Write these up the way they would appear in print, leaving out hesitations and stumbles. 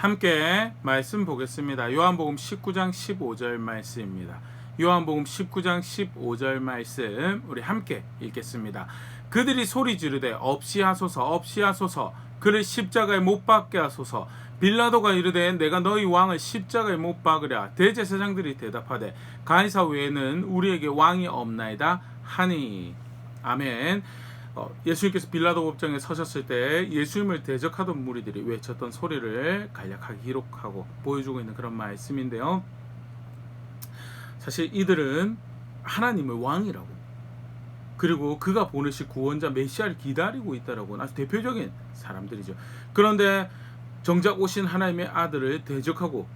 함께 말씀 보겠습니다. 요한복음 19장 15절 말씀입니다. 요한복음 19장 15절 말씀 우리 함께 읽겠습니다. 그들이 소리 지르되 없이 하소서 없이 하소서 그를 십자가에 못 박게 하소서. 빌라도가 이르되 내가 너희 왕을 십자가에 못 박으랴. 대제사장들이 대답하되 가이사 외에는 우리에게 왕이 없나이다 하니. 아멘. 예수님께서 빌라도 법정에 서셨을 때 예수님을 대적하던 무리들이 외쳤던 소리를 간략하게 기록하고 보여주고 있는 그런 말씀인데요. 사실 이들은 하나님을 왕이라고, 그리고 그가 보내실 구원자 메시아를 기다리고 있다라고 아주 대표적인 사람들이죠. 그런데 정작 오신 하나님의 아들을 대적하고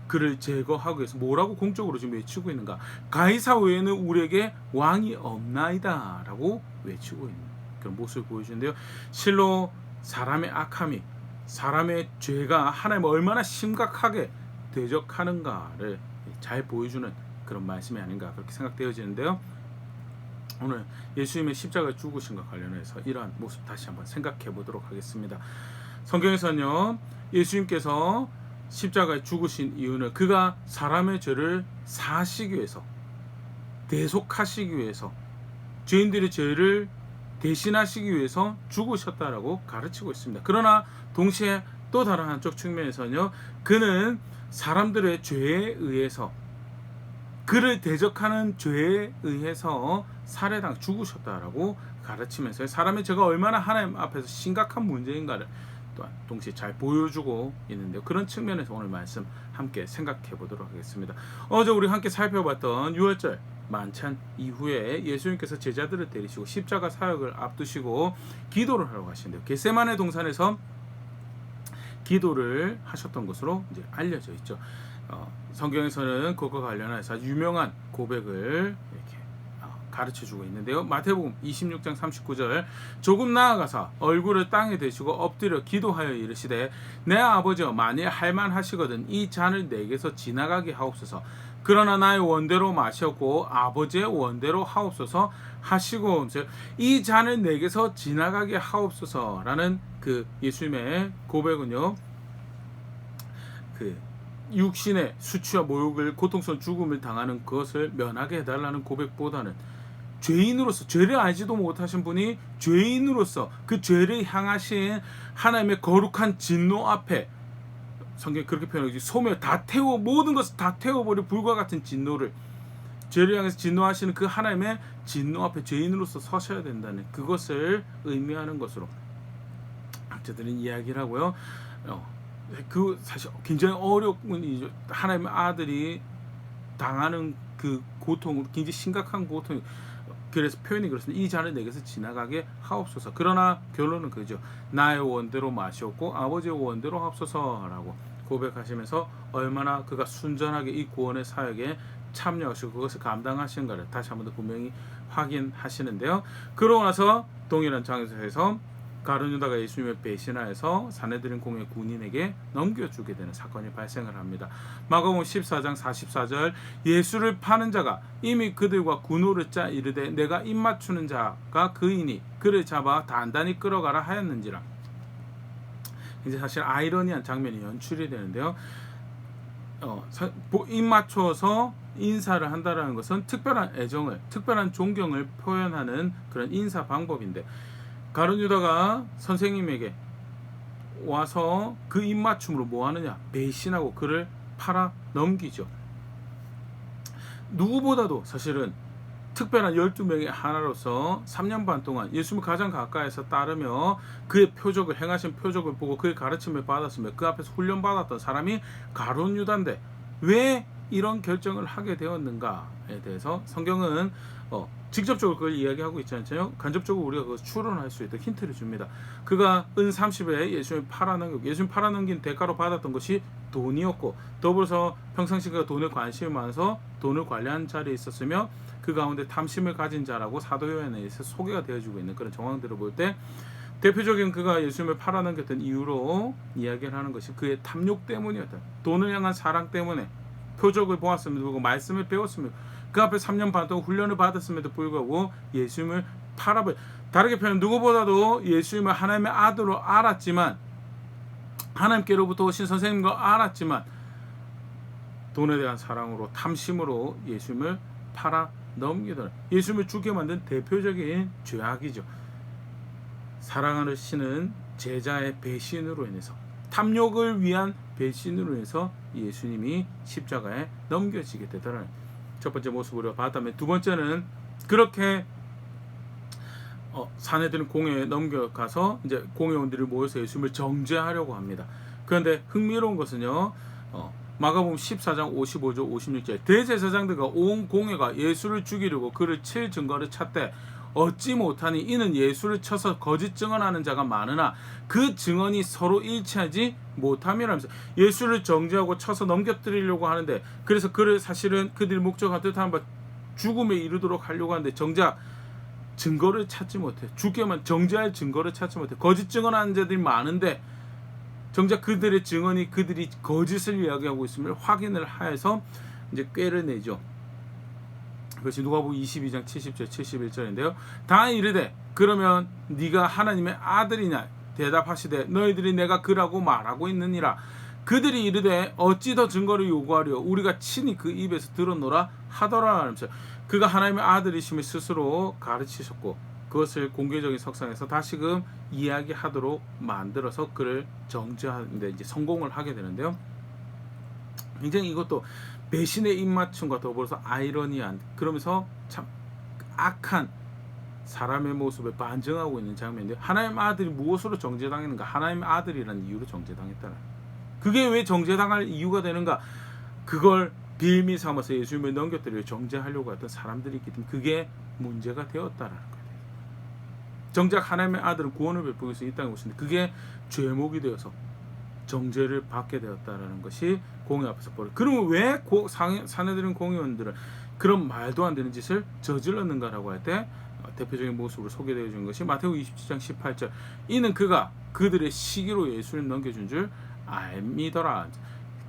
그를 제거하기 위해서 뭐라고 공적으로 지금 외치고 있는가? 가이사 외에는 우리에게 왕이 없나이다 라고 외치고 있는 그런 모습을 보여주는데요. 실로 사람의 악함이, 사람의 죄가 하나님을 얼마나 심각하게 대적하는가를 잘 보여주는 그런 말씀이 아닌가 그렇게 생각되어지는데요. 오늘 예수님의 십자가에 죽으심과 관련해서 이러한 모습 다시 한번 생각해 보도록 하겠습니다. 성경에서는요, 예수님께서 십자가에 죽으신 이유는 그가 사람의 죄를 사하시기 위해서, 대속하시기 위해서, 죄인들의 죄를 대신하시기 위해서 죽으셨다라고 가르치고 있습니다. 그러나 동시에 또 다른 한쪽 측면에서는요, 그는 사람들의 죄에 의해서, 그를 대적하는 죄에 의해서 살해당 죽으셨다라고 가르치면서 사람의 죄가 얼마나 하나님 앞에서 심각한 문제인가를 또한 동시에 잘 보여주고 있는데요. 그런 측면에서 오늘 말씀 함께 생각해 보도록 하겠습니다. 어제 우리 함께 살펴봤던 6월절 만찬 이후에 예수님께서 제자들을 데리시고 십자가 사역을 앞두시고 기도를 하러 가시는데요. 겟세마네 동산에서 기도를 하셨던 것으로 이제 알려져 있죠. 성경에서는 그것과 관련해서 유명한 고백을 이렇게 가르쳐주고 있는데요. 마태복음 26장 39절 조금 나아가서 얼굴을 땅에 대시고 엎드려 기도하여 이르시되 내 아버지여 만일 할만하시거든 이 잔을 내게서 지나가게 하옵소서. 그러나 나의 원대로 마셨고 아버지의 원대로 하옵소서 하시고, 이 잔을 내게서 지나가게 하옵소서라는 그 예수님의 고백은요, 그 육신의 수치와 모욕을, 고통스러운 죽음을 당하는 그것을 면하게 해달라는 고백보다는 죄인으로서, 죄를 알지도 못하신 분이 죄인으로서 그 죄를 향하신 하나님의 거룩한 진노 앞에, 성경이 그렇게 표현하지, 소멸 다 태워, 모든 것을 다 태워버릴 불과 같은 진노를, 죄를 향해서 진노하시는 그 하나님의 진노 앞에 죄인으로서 서셔야 된다는 그것을 의미하는 것으로 학자들은 이야기를 하고요. 그 사실 굉장히 어려운 일이죠. 하나님의 아들이 당하는 그 고통, 굉장히 심각한 고통. 그래서 표현이 그렇습니다. 이 잔을 내게서 지나가게 하옵소서. 그러나 결론은 그죠. 나의 원대로 마시옵고 아버지의 원대로 하옵소서라고 고백하시면서 얼마나 그가 순전하게 이 구원의 사역에 참여하시고 그것을 감당하시는가를 다시 한번 더 분명히 확인하시는데요. 그러고 나서 동일한 장소에서 가룟 유다가 예수님을 배신하여서 사내들인 공의 군인에게 넘겨주게 되는 사건이 발생을 합니다. 마가복음 14장 44절 예수를 파는 자가 이미 그들과 군호를 짜 이르되 내가 입맞추는 자가 그이니 그를 잡아 단단히 끌어가라 하였는지라. 이제 사실 아이러니한 장면이 연출이 되는데요. 입맞춰서 인사를 한다라는 것은 특별한 애정을, 특별한 존경을 표현하는 그런 인사 방법인데, 가룟 유다가 선생님에게 와서 그 입맞춤으로 뭐 하느냐? 배신하고 그를 팔아 넘기죠. 누구보다도 사실은 특별한 12명의 하나로서 3년 반 동안 예수님을 가장 가까이서 따르며 그의 표적을, 행하신 표적을 보고 그의 가르침을 받았으며 그 앞에서 훈련받았던 사람이 가룟 유다인데 왜 이런 결정을 하게 되었는가에 대해서 성경은 직접적으로 그걸 이야기하고 있지 않잖아요. 간접적으로 우리가 그걸 추론할 수 있도록 힌트를 줍니다. 그가 은 30에 예수님을 팔아넘기고 예수님 팔아넘긴 대가로 받았던 것이 돈이었고, 더불어서 평상시 그가 돈에 관심이 많아서 돈을 관리하는 자리에 있었으며 그 가운데 탐심을 가진 자라고 사도요한에 의해서 소개가 되어지고 있는 그런 정황들을 볼 때 대표적인 그가 예수님을 팔아넘겼던 이유로 이야기를 하는 것이 그의 탐욕 때문이었다. 돈을 향한 사랑 때문에 표적을 보았음에도 불구하고 말씀을 배웠음에도 그 앞에 3년 반 동안 훈련을 받았음에도 불구하고 예수님을 팔아버려. 다르게 표현하면 누구보다도 예수님을 하나님의 아들로 알았지만 하나님께로부터 오신 선생님인 걸 알았지만 돈에 대한 사랑으로 탐심으로 예수님을 팔아 넘기더라. 예수님을 죽게 만든 대표적인 죄악이죠. 사랑하는 신은 제자의 배신으로 인해서, 탐욕을 위한 배신으로 인해서 예수님이 십자가에 넘겨지게 되더라는 첫 번째 모습으로 봤다면, 두 번째는 그렇게 사내들은 공회에 넘겨가서 이제 공회원들이 모여서 예수님을 정죄하려고 합니다. 그런데 흥미로운 것은요, 마가복음 14장 55절 56절 대제사장들과 온 공회가 예수를 죽이려고 그를 칠 증거를 찾되 얻지 못하니 이는 예수를 쳐서 거짓 증언하는 자가 많으나 그 증언이 서로 일치하지 못함이라면서, 예수를 정죄하고 쳐서 넘겨뜨리려고 하는데, 그래서 그를 사실은 그들이 목적한 듯한 바 죽음에 이르도록 하려고 하는데 정작 증거를 찾지 못해. 죽게만 정죄할 증거를 찾지 못해. 거짓 증언하는 자들이 많은데 정작 그들의 증언이 그들이 거짓을 이야기하고 있음을 확인을 하여서 이제 꾀를 내죠. 그것이 누가복음 22장 70절 71절인데요. 다 이르되 그러면 네가 하나님의 아들이냐 대답하시되 너희들이 내가 그라고 말하고 있느니라. 그들이 이르되 어찌 더 증거를 요구하려 우리가 친히 그 입에서 들었노라 하더라 하면서, 그가 하나님의 아들이심을 스스로 가르치셨고 그것을 공개적인 석상에서 다시금 이야기하도록 만들어서 그를 정죄하는데 이제 성공을 하게 되는데요. 굉장히 이것도 배신의 입맞춤과 더불어서 아이러니한, 그러면서 참 악한 사람의 모습을 반증하고 있는 장면인데, 하나님의 아들이 무엇으로 정죄당했는가? 하나님의 아들이라는 이유로 정죄당했다는. 그게 왜 정죄당할 이유가 되는가? 그걸 빌미 삼아서 예수님을 넘겨뜨려 정죄하려고 했던 사람들이 있기 때문에 그게 문제가 되었다라는 거예요. 정작 하나님의 아들은 구원을 베푸기 위해서 이 땅에 오셨는데 그게 죄목이 되어서 정죄를 받게 되었다라는 것이 공회 앞에서 벌어요. 그러면 왜 사내들인 공회원들은 그런 말도 안 되는 짓을 저질렀는가라고 할 때 대표적인 모습으로 소개되어 주는 것이 마태복음 27장 18절 이는 그가 그들의 시기로 예수를 넘겨준 줄 알미더라.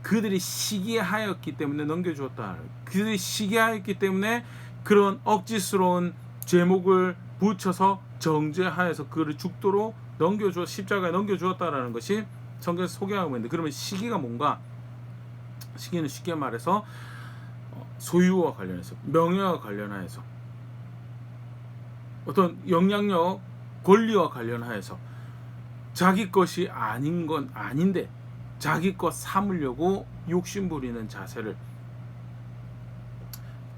그들이 시기하였기 때문에 넘겨주었다. 그들이 시기하였기 때문에 그런 억지스러운 제목을 붙여서 정죄하여서 그를 죽도록 넘겨주어 십자가에 넘겨주었다라는 것이 성경에서 소개하고 있는데, 그러면 시기가 뭔가? 시기는 쉽게 말해서 소유와 관련해서, 명예와 관련하여서, 어떤 영향력, 권리와 관련하여서 자기 것이 아닌 건 아닌데 자기 것 삼으려고 욕심 부리는 자세를,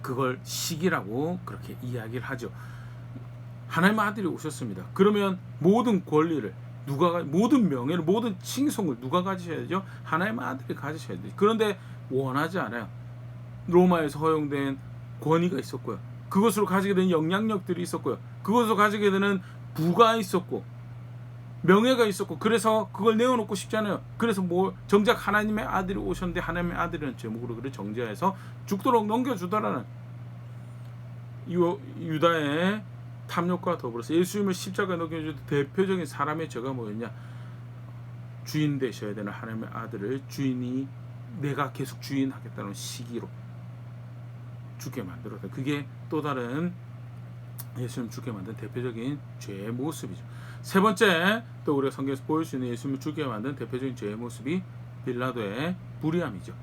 그걸 시기라고 그렇게 이야기를 하죠. 하나님의 아들이 오셨습니다. 그러면 모든 권리를 모든 명예를, 모든 칭송을 누가 가지셔야 되죠? 하나님의 아들이 가지셔야 되죠. 그런데 원하지 않아요. 로마에서 허용된 권위가 있었고요. 그것으로 가지게 된 영향력들이 있었고요. 그것으로 가지게 되는 부가 있었고 명예가 있었고, 그래서 그걸 내어놓고 싶잖아요. 그래서 정작 하나님의 아들이 오셨는데 하나님의 아들이라는 제목으로 그를 정죄해서 죽도록 넘겨주더라는 유다의 탐욕과 더불어서 예수님을 십자가에 넘겨준 대표적인 사람의 죄가 뭐였냐? 주인 되셔야 되는 하나님의 아들을 주인이 내가 계속 주인하겠다는 시기로 죽게 만들었다. 그게 또 다른 예수님 죽게 만든 대표적인 죄의 모습이죠. 세 번째, 또 우리가 성경에서 보일 수 있는 예수님을 죽게 만든 대표적인 죄의 모습이 빌라도의 불의함이죠.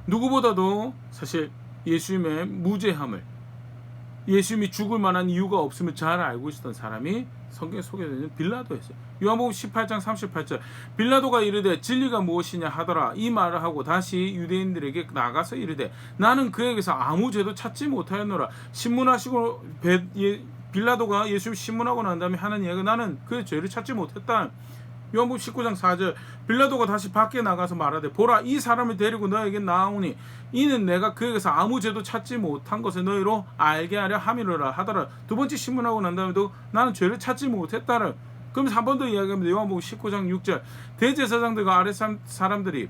누구보다도 사실 예수님의 무죄함을, 예수님이 죽을 만한 이유가 없음을 잘 알고 있었던 사람이 성경에 소개되는 빌라도였어요. 요한복음 18장 38절 빌라도가 이르되 진리가 무엇이냐 하더라. 이 말을 하고 다시 유대인들에게 나가서 이르되 나는 그에게서 아무 죄도 찾지 못하였노라. 신문하시고 빌라도가 예수님 신문하고 난 다음에 하는 이야기가 나는 그의 죄를 찾지 못했다. 요한복음 19장 4절 빌라도가 다시 밖에 나가서 말하되 보라 이 사람을 데리고 너에게 나오니 이는 내가 그에게서 아무 죄도 찾지 못한 것을 너희로 알게 하려 함이로라 하더라. 두 번째 신문하고 난 다음에도 나는 죄를 찾지 못했다라. 그러면서 한 번 더 이야기합니다. 요한복음 19장 6절 대제사장들과 아랫 사람들이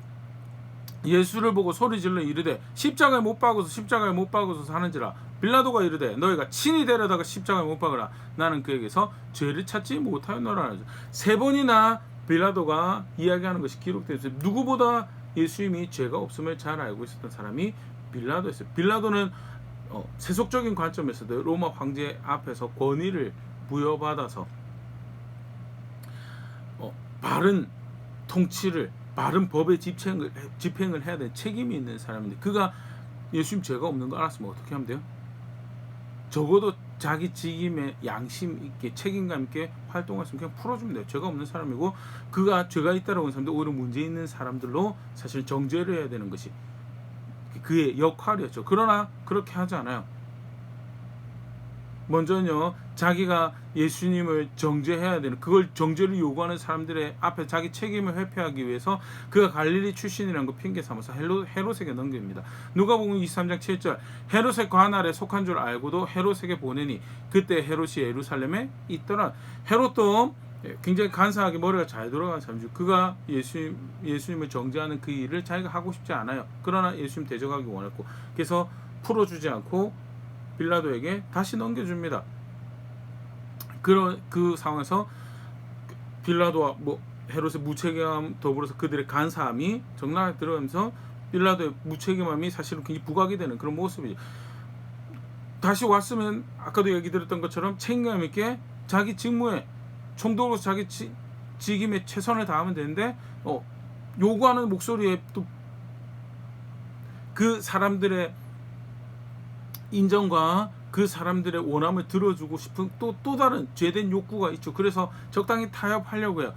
예수를 보고 소리질러 이르되 십자가에 못 박아서 사는지라. 빌라도가 이르되 너희가 친히 데려다가 십자가에 못 박으라. 나는 그에게서 죄를 찾지 못하였노라. 세 번이나 빌라도가 이야기하는 것이 기록되어 있어요. 누구보다 예수님이 죄가 없음을 잘 알고 있었던 사람이 빌라도였어요. 빌라도는 세속적인 관점에서도 로마 황제 앞에서 권위를 부여받아서 바른 통치를 바른 법의 집행을 해야 되는 책임이 있는 사람인데 그가 예수님 죄가 없는 거 알았으면 어떻게 하면 돼요? 적어도 자기 직임에 양심 있게 책임감 있게 활동했으면 그냥 풀어주면 돼요. 죄가 없는 사람이고 그가 죄가 있다라고 하는 사람들 오히려 문제 있는 사람들로 사실 정죄를 해야 되는 것이 그의 역할이었죠. 그러나 그렇게 하지 않아요. 먼저는요, 자기가 예수님을 정죄해야 되는, 그걸 정죄를 요구하는 사람들의 앞에 자기 책임을 회피하기 위해서 그가 갈릴리 출신이라는 거 핑계 삼아서 헤롯에게 넘깁니다. 누가복음 23장 7절, 헤롯의 관할에 속한 줄 알고도 헤롯에게 보내니 그때 헤롯이 예루살렘에 있더라. 헤롯도 굉장히 간사하게 머리가 잘 돌아가는 사람이죠. 그가 예수님을 정죄하는 그 일을 자기가 하고 싶지 않아요. 그러나 예수님 대적하기 원했고, 그래서 풀어주지 않고 빌라도에게 다시 넘겨줍니다. 그 상황에서 빌라도와 헤롯의 무책임함 더불어서 그들의 간사함이 적나라하게 들어가면서 빌라도의 무책임함이 사실은 굉장히 부각이 되는 그런 모습이죠. 다시 왔으면 아까도 얘기 드렸던 것처럼 책임감 있게 자기 직무에 총독으로서 자기 직임에 최선을 다하면 되는데 요구하는 목소리에 또 그 사람들의 인정과 그 사람들의 원함을 들어주고 싶은 또 다른 죄된 욕구가 있죠. 그래서 적당히 타협하려고 해요.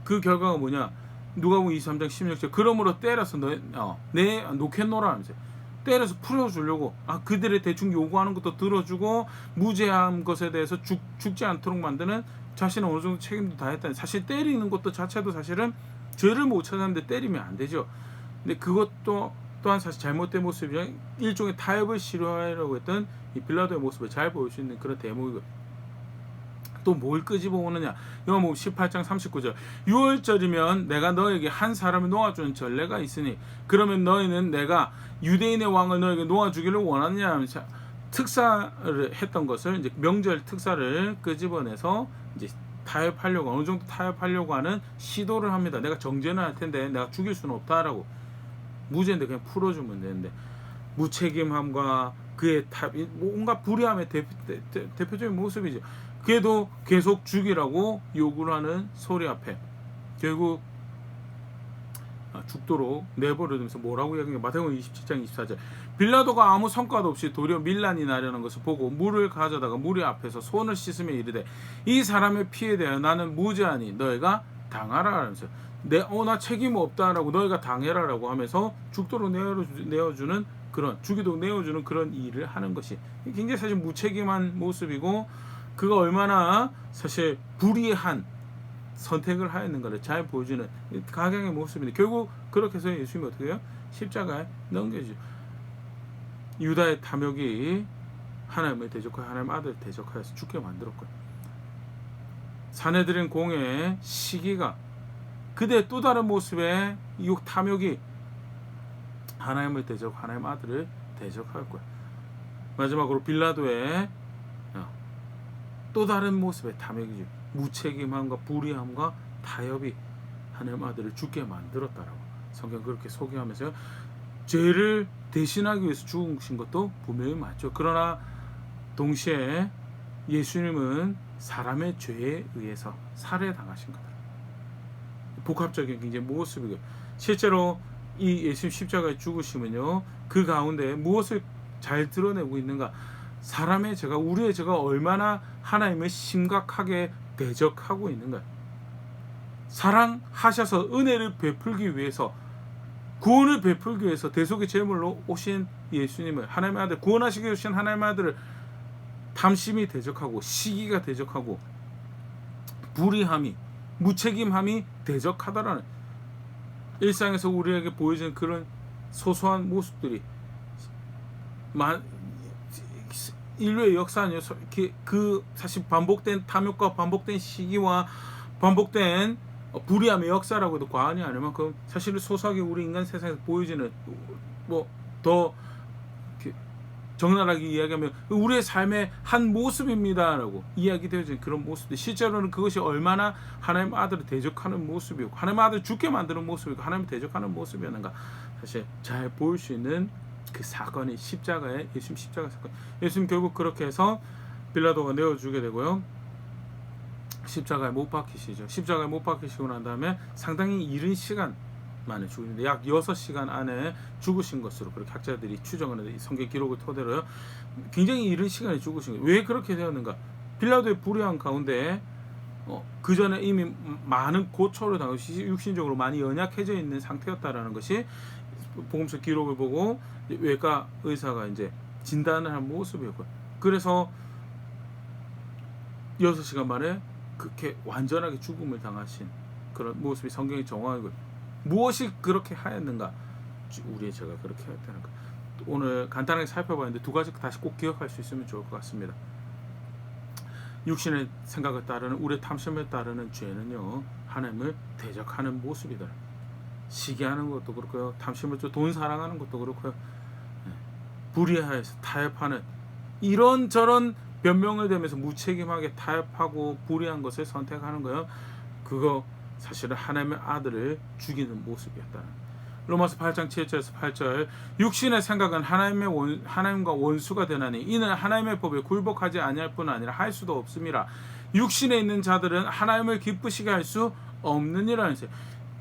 그 결과가 뭐냐? 누가복음 23장 16절 그러므로 때려서 내 놓겠노라 하면서 때려서 풀어주려고 그들의 대충 요구하는 것도 들어주고 무죄한 것에 대해서 죽지 않도록 만드는 자신은 어느 정도 책임도 다했다는 사실 때리는 것도 자체도 사실은 죄를 못 찾았는데 때리면 안 되죠. 근데 그것도 또한 사실 잘못된 모습이랑 일종의 타협을 시도하려고 했던 이 빌라도의 모습을 잘 보일 수 있는 그런 대목이고 또 뭘 끄집어 오느냐 요한복음 18장 39절 6월절이면 내가 너에게 한 사람을 놓아주는 전례가 있으니 그러면 너희는 내가 유대인의 왕을 너에게 놓아주기를 원하느냐 하면서 특사를 했던 것을 이제 명절 특사를 끄집어내서 이제 타협하려고 어느 정도 타협하려고 하는 시도를 합니다. 내가 정죄는 할 텐데 내가 죽일 수는 없다라고 무죄인데 그냥 풀어주면 되는데 무책임함과 그의 온갖 불의함의 대표적인 모습이죠. 그래도 계속 죽이라고 요구를 하는 소리 앞에 결국 죽도록 내버려두면서 뭐라고 이야기해요? 마태복음 27장 24절 빌라도가 아무 성과도 없이 도리어 밀란이 나려는 것을 보고 물을 가져다가 무리 앞에서 손을 씻으며 이르되 이 사람의 피에 대하여 나는 무죄하니 너희가 당하라 하면서 나 책임 없다라고 너희가 당해라라고 하면서 죽도록 내어주는 그런 죽이도록 내어주는 그런 일을 하는 것이 굉장히 사실 무책임한 모습이고 그가 얼마나 사실 불의한 선택을 하였는가를 잘 보여주는 각양의 모습인데 결국 그렇게 해서 예수님이 어떻게 해요? 십자가에 넘겨지죠. 유다의 탐욕이 하나님을 대적하여 하나님 아들을 대적하여서 죽게 만들었고요. 사내들인 공의 시기가 그대의 또 다른 모습의 이 탐욕이 하나님을 대적 하나님 아들을 대적하였고요. 마지막으로 빌라도의 또 다른 모습의 탐욕이죠. 무책임함과 불의함과 타협이 하나님 아들을 죽게 만들었다라고 성경 그렇게 소개하면서 죄를 대신하기 위해서 죽으신 것도 분명히 맞죠. 그러나 동시에 예수님은 사람의 죄에 의해서 살해당하신 거다. 복합적인 굉장히 모습이고요. 실제로 이 예수님 십자가의 죽으심은요, 그 가운데 무엇을 잘 드러내고 있는가? 사람의 죄가 우리의 죄가 얼마나 하나님을 심각하게 대적하고 있는가? 사랑하셔서 은혜를 베풀기 위해서 구원을 베풀기 위해서 대속의 제물로 오신 예수님을 하나님의 아들 구원하시기 위해 오신 하나님의 아들을 탐심이 대적하고 시기가 대적하고 불의함이 무책임함이 대적하다라는 일상에서 우리에게 보여지는 그런 소소한 모습들이 인류의 역사는요, 그 사실 반복된 탐욕과 반복된 시기와 반복된 불의함의 역사라고 해도 과언이 아닐 만큼 사실은 소소하게 우리 인간 세상에서 보여지는 더 적나라하게 이야기하면 우리의 삶의 한 모습입니다라고 이야기되어진 그런 모습들 실제로는 그것이 얼마나 하나님 아들을 대적하는 모습이고 하나님 아들을 죽게 만드는 모습이고 하나님을 대적하는 모습이었는가 사실 잘 보일 수 있는 그 사건이 십자가의 예수님 십자가 사건. 예수님 결국 그렇게 해서 빌라도가 내어주게 되고요. 십자가에 못 박히시죠. 십자가에 못 박히시고 난 다음에 상당히 이른 시간 만에 죽으는데 약 6시간 안에 죽으신 것으로 그렇게 학자들이 추정을 하는데 성경 기록을 토대로 굉장히 이른 시간에 죽으신 거예요. 왜 그렇게 되었는가? 빌라도의 불의한 가운데 그 전에 이미 많은 고초를 당하고 육신적으로 많이 연약해져 있는 상태였다라는 것이 복음서 기록을 보고 외과 의사가 이제 진단을 한 모습이었고요. 그래서 6시간 만에 그렇게 완전하게 죽음을 당하신 그런 모습이 성경이 정황이고, 무엇이 그렇게 하였는가? 우리의 죄가 그렇게 하였다는 것. 오늘 간단하게 살펴봤는데 두 가지 다시 꼭 기억할 수 있으면 좋을 것 같습니다. 육신의 생각에 따르는 우리의 탐심에 따르는 죄는요, 하나님을 대적하는 모습이다. 시기하는 것도 그렇고요, 탐심을 돈 사랑하는 것도 그렇고요, 불의하여서 타협하는 이런저런 변명을 대면서 무책임하게 타협하고 불의한 것을 선택하는 거예요. 그거 사실은 하나님의 아들을 죽이는 모습이었다. 로마서 8장 7절에서 8절, 육신의 생각은 하나님과 원수가 되나니 이는 하나님의 법에 굴복하지 아니할 뿐 아니라 할 수도 없음이라. 육신에 있는 자들은 하나님을 기쁘시게 할 수 없느니라.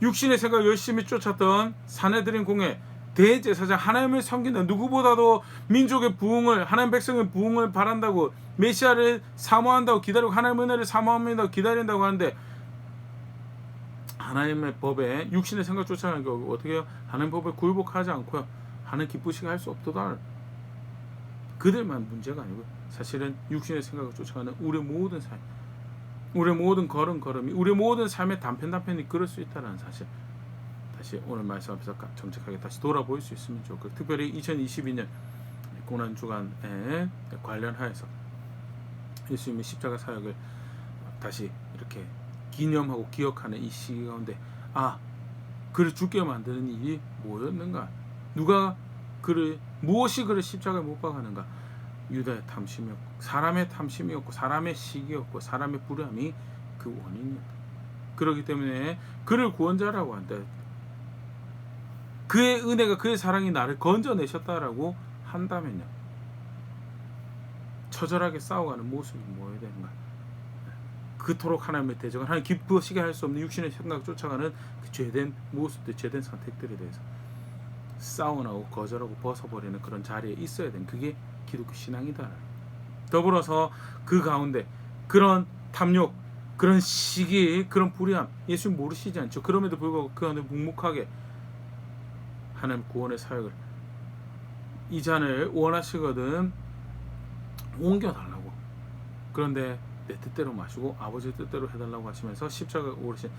육신의 생각을 열심히 쫓았던 사내들인 공회 대제사장, 하나님을 섬긴다, 누구보다도 민족의 부흥을, 하나님 백성의 부흥을 바란다고, 메시아를 사모한다고 기다리고 하나님의 은혜를 사모한다고 기다린다고 하는데, 하나님의 법에 육신의 생각 쫓아가는 거 어떻게 해요? 하나님 법에 굴복하지 않고요, 하나님 기쁘시게 할 수 없도다. 그들만 문제가 아니고 사실은 육신의 생각을 쫓아가는 우리 모든 삶, 우리 모든 걸음이, 우리 모든 삶의 단편이 그럴 수 있다는 사실, 다시 오늘 말씀 앞에서 정직하게 다시 돌아볼 수 있으면 좋고, 특별히 2022년 고난주간에 관련하여서 예수님의 십자가 사역을 다시 이렇게 기념하고 기억하는 이 시기 가운데, 그를 죽게 만드는 일이 뭐였는가? 누가 무엇이 그를 십자가에 못 박았는가? 유다의 탐심이었고, 사람의 탐심이었고, 사람의 시기였고, 사람의 불의함이 그 원인이었다. 그렇기 때문에 그를 구원자라고 한다. 그의 은혜가, 그의 사랑이 나를 건져내셨다라고 한다면요, 처절하게 싸워가는 모습이 뭐여야 되는가? 그토록 하나님의 대적을, 하나님 기쁘시게 할 수 없는 육신의 생각을 쫓아가는 그 죄된 모습들, 죄된 선택들에 대해서 싸워나고 거절하고 벗어버리는 그런 자리에 있어야 되는, 그게 기독교 신앙이다. 더불어서 그 가운데 그런 탐욕, 그런 시기, 그런 불의함, 예수님 모르시지 않죠. 그럼에도 불구하고 그 안에 묵묵하게 하나님 구원의 사역을, 이 잔을 원하시거든 옮겨달라고, 그런데 내 뜻대로 마시고 아버지 뜻대로 해달라고 하시면서 십자가에 오르신,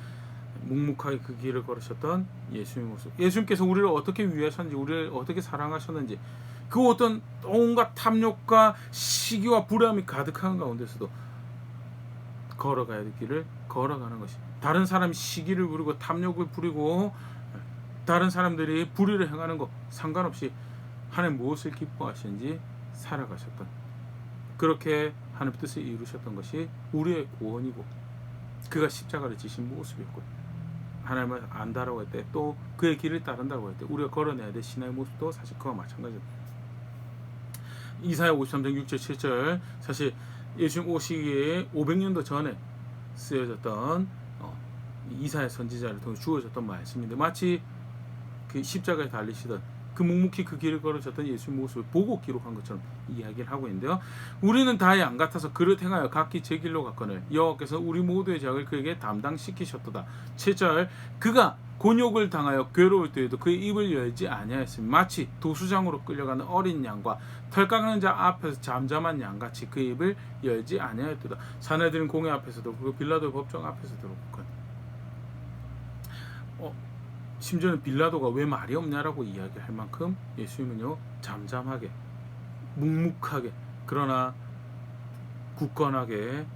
묵묵하게 그 길을 걸으셨던 예수님의 모습, 예수님께서 우리를 어떻게 위하셨는지, 우리를 어떻게 사랑하셨는지, 그 어떤 온갖 탐욕과 시기와 불의함이 가득한 가운데서도 걸어가야 될 길을 걸어가는 것이, 다른 사람이 시기를 부리고 탐욕을 부리고 다른 사람들이 불의를 행하는 것 상관없이 하나님 무엇을 기뻐하시는지 살아가셨던, 그렇게 하나님 뜻을 이루셨던 것이 우리의 구원이고, 그가 십자가를 지신 모습이었고, 하나님을 안다라고 할 때, 또 그의 길을 따른다고 할 때 우리가 걸어내야 될 신앙의 모습도 사실 그와 마찬가지입니다. 이사야 53장 6절 7절, 사실 예수님 오시기에 500년도 전에 쓰여졌던 이사야 선지자를 통해 주어졌던 말씀인데, 마치 그 십자가에 달리시던, 그 묵묵히 그 길을 걸으셨던 예수의 모습을 보고 기록한 것처럼 이야기를 하고 있는데요. 우리는 다의 양 같아서 그를 행하여 각기 제 길로 갔거늘 여호와께서 우리 모두의 죄악을 그에게 담당시키셨도다. 7절, 그가 곤욕을 당하여 괴로울 때에도 그의 입을 열지 아니하였으니 마치 도수장으로 끌려가는 어린 양과 털 깎는 자 앞에서 잠잠한 양같이 그 입을 열지 아니하였도다. 사내들인 공회 앞에서도 그리고 빌라도의 법정 앞에서도 그렇고, 심지어는 빌라도가 왜 말이 없냐라고 이야기할 만큼 예수님은요, 잠잠하게, 묵묵하게, 그러나 굳건하게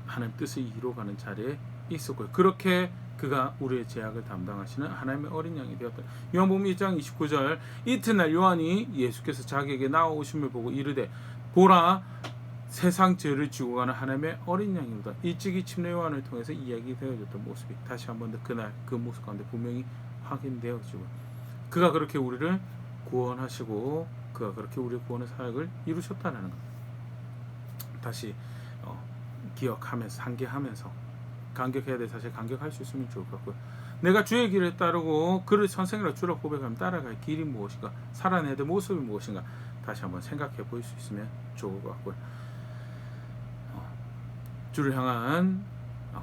하나님 뜻을 이루어가는 자리에 있었고요. 그렇게 그가 우리의 죄악을 담당하시는 하나님의 어린 양이 되었다. 요한복음 1장 29절, 이튿날 요한이 예수께서 자기에게 나오심을 보고 이르되, 보라, 세상 죄를 지고 가는 하나님의 어린 양이로다. 일찍이 침례 요한을 통해서 이야기되어졌던 모습이 다시 한 번 더 그날 그 모습 가운데 분명히 확인되어지고, 그가 그렇게 우리를 구원하시고 그가 그렇게 우리의 구원의 사역을 이루셨다는 것, 다시 기억하면서, 상기하면서, 감격해야 될 사실 감격할 수 있으면 좋을 것 같고요. 내가 주의 길에 따르고 그를 선생이라 주라 고백하면 따라갈 길이 무엇인가, 살아내야 될 모습이 무엇인가 다시 한번 생각해 볼 수 있으면 좋을 것 같고요. 주를 향한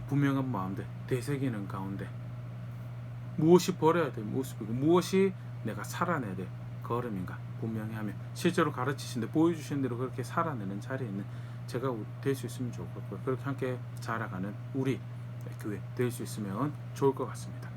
분명한 마음들 되새기는 가운데 무엇이 버려야 될 모습이고 무엇이 내가 살아내야 될 걸음인가 분명히 하며 실제로 가르치신 데 보여주신 대로 그렇게 살아내는 자리에 있는 제가 될 수 있으면 좋을 것 같고요. 그렇게 함께 자라가는 우리 교회 될 수 있으면 좋을 것 같습니다.